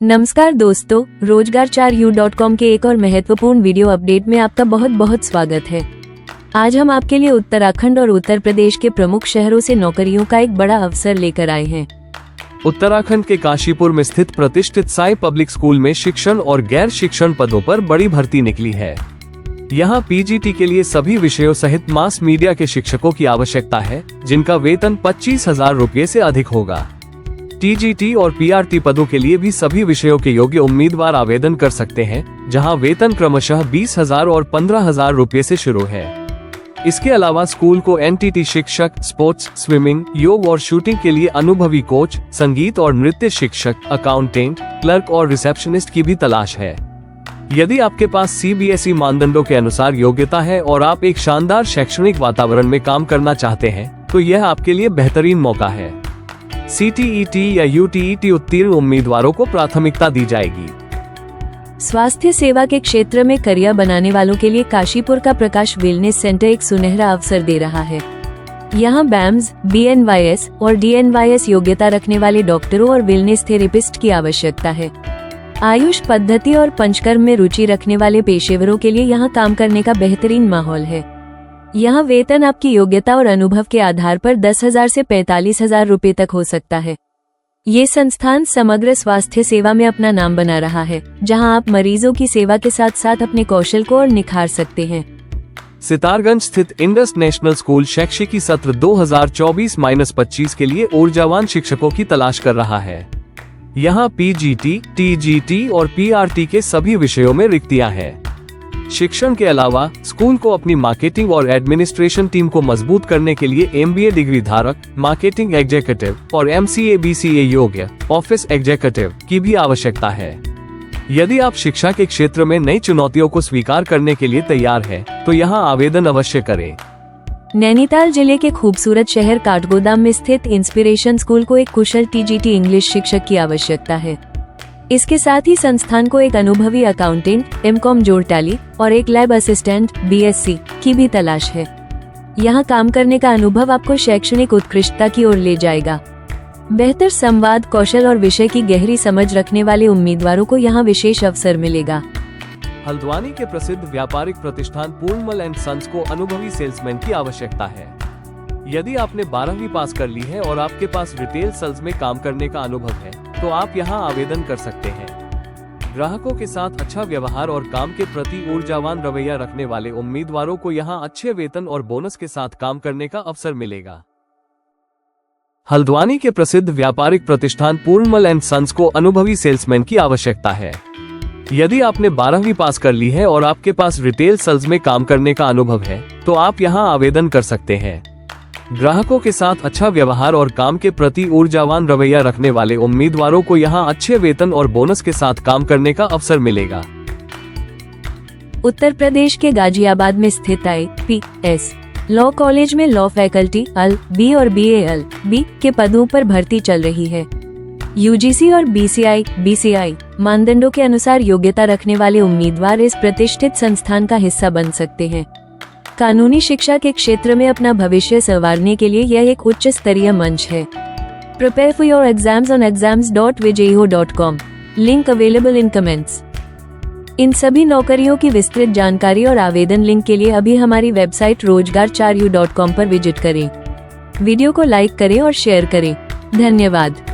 नमस्कार दोस्तों, रोजगार4u.com के एक और महत्वपूर्ण वीडियो अपडेट में आपका बहुत बहुत स्वागत है। आज हम आपके लिए उत्तराखंड और उत्तर प्रदेश के प्रमुख शहरों से नौकरियों का एक बड़ा अवसर लेकर आए हैं। उत्तराखंड के काशीपुर में स्थित प्रतिष्ठित साई पब्लिक स्कूल में शिक्षण और गैर शिक्षण पदों पर बड़ी भर्ती निकली है। यहाँ पीजीटी के लिए सभी विषयों सहित मास मीडिया के शिक्षकों की आवश्यकता है, जिनका वेतन 25,000 रुपये से अधिक होगा। टीजीटी और पीआरटी पदों के लिए भी सभी विषयों के योग्य उम्मीदवार आवेदन कर सकते हैं, जहां वेतन क्रमशः 20,000 और 15,000 रुपये से शुरू है। इसके अलावा स्कूल को एनटीटी शिक्षक, स्पोर्ट्स, स्विमिंग, योग और शूटिंग के लिए अनुभवी कोच, संगीत और नृत्य शिक्षक, अकाउंटेंट, क्लर्क और रिसेप्शनिस्ट की भी तलाश है। यदि आपके पास सीबीएसई मानदंडों के अनुसार योग्यता है और आप एक शानदार शैक्षणिक वातावरण में काम करना चाहते हैं, तो यह आपके लिए बेहतरीन मौका है। सीटीईटी या यूटीईटी उत्तीर्ण उम्मीदवारों को प्राथमिकता दी जाएगी। स्वास्थ्य सेवा के क्षेत्र में करियर बनाने वालों के लिए काशीपुर का प्रकाश वेलनेस सेंटर एक सुनहरा अवसर दे रहा है। यहाँ बैम्स, बीएनवाईएस और डीएनवाईएस योग्यता रखने वाले डॉक्टरों और वेलनेस थेरेपिस्ट की आवश्यकता है। आयुष पद्धति और पंचकर्म में रुचि रखने वाले पेशेवरों के लिए यहाँ काम करने का बेहतरीन माहौल है। यहाँ वेतन आपकी योग्यता और अनुभव के आधार पर 10,000 से 45,000 रुपये तक हो सकता है। ये संस्थान समग्र स्वास्थ्य सेवा में अपना नाम बना रहा है, जहाँ आप मरीजों की सेवा के साथ साथ अपने कौशल को और निखार सकते हैं। सितारगंज स्थित इंडस नेशनल स्कूल शैक्षिकी सत्र 2024-25 के लिए ऊर्जावान शिक्षकों की तलाश कर रहा है। यहाँ पीजीटी, टीजीटी और पीआरटी के सभी विषयों में रिक्तियां हैं। शिक्षण के अलावा स्कूल को अपनी मार्केटिंग और एडमिनिस्ट्रेशन टीम को मजबूत करने के लिए एमबीए डिग्री धारक, मार्केटिंग एग्जीक्यूटिव और एमसीए/बीसीए योग्य ऑफिस एग्जीक्यूटिव की भी आवश्यकता है। यदि आप शिक्षा के क्षेत्र में नई चुनौतियों को स्वीकार करने के लिए तैयार हैं, तो यहाँ आवेदन अवश्य करें। नैनीताल जिले के खूबसूरत शहर काठगोदाम में स्थित इंस्पिरेशन स्कूल को एक कुशल टीजीटी इंग्लिश शिक्षक की आवश्यकता है। इसके साथ ही संस्थान को एक अनुभवी अकाउंटेंट, एमकॉम जोड़ टैली और एक लैब असिस्टेंट बीएससी की भी तलाश है। यहाँ काम करने का अनुभव आपको शैक्षणिक उत्कृष्टता की ओर ले जाएगा। बेहतर संवाद कौशल और विषय की गहरी समझ रखने वाले उम्मीदवारों को यहाँ विशेष अवसर मिलेगा। हल्द्वानी के प्रसिद्ध व्यापारिक प्रतिष्ठान पूर्णमल एंड सन्स को अनुभवी सेल्समैन की आवश्यकता है। यदि आपने 12वीं पास कर ली है और आपके पास रिटेल सेल्स में काम करने का अनुभव है, तो आप यहाँ आवेदन कर सकते हैं। ग्राहकों के साथ अच्छा व्यवहार और काम के प्रति ऊर्जावान रवैया रखने वाले उम्मीदवारों को यहाँ अच्छे वेतन और बोनस के साथ काम करने का अवसर मिलेगा। हल्द्वानी के प्रसिद्ध व्यापारिक प्रतिष्ठान पूर्णमल एंड सन्स को अनुभवी सेल्समैन की आवश्यकता है। यदि आपने 12वीं पास कर ली है और आपके पास रिटेल सेल्स में काम करने का अनुभव है, तो आप यहाँ आवेदन कर सकते हैं। ग्राहकों के साथ अच्छा व्यवहार और काम के प्रति ऊर्जावान रवैया रखने वाले उम्मीदवारों को यहाँ अच्छे वेतन और बोनस के साथ काम करने का अवसर मिलेगा। उत्तर प्रदेश के गाजियाबाद में स्थित IPS लॉ कॉलेज में लॉ फैकल्टी LB और BALB के पदों पर भर्ती चल रही है। यूजीसी और BCI मानदंडों के अनुसार योग्यता रखने वाले उम्मीदवार इस प्रतिष्ठित संस्थान का हिस्सा बन सकते हैं। कानूनी शिक्षा के क्षेत्र में अपना भविष्य संवारने के लिए यह एक उच्च स्तरीय मंच है। Prepare for your exams on exams.vijio.com। Link available in comments. इन सभी नौकरियों की विस्तृत जानकारी और आवेदन लिंक के लिए अभी हमारी वेबसाइट रोजगार4u.com पर विजिट करें। वीडियो को लाइक करें और शेयर करें। धन्यवाद।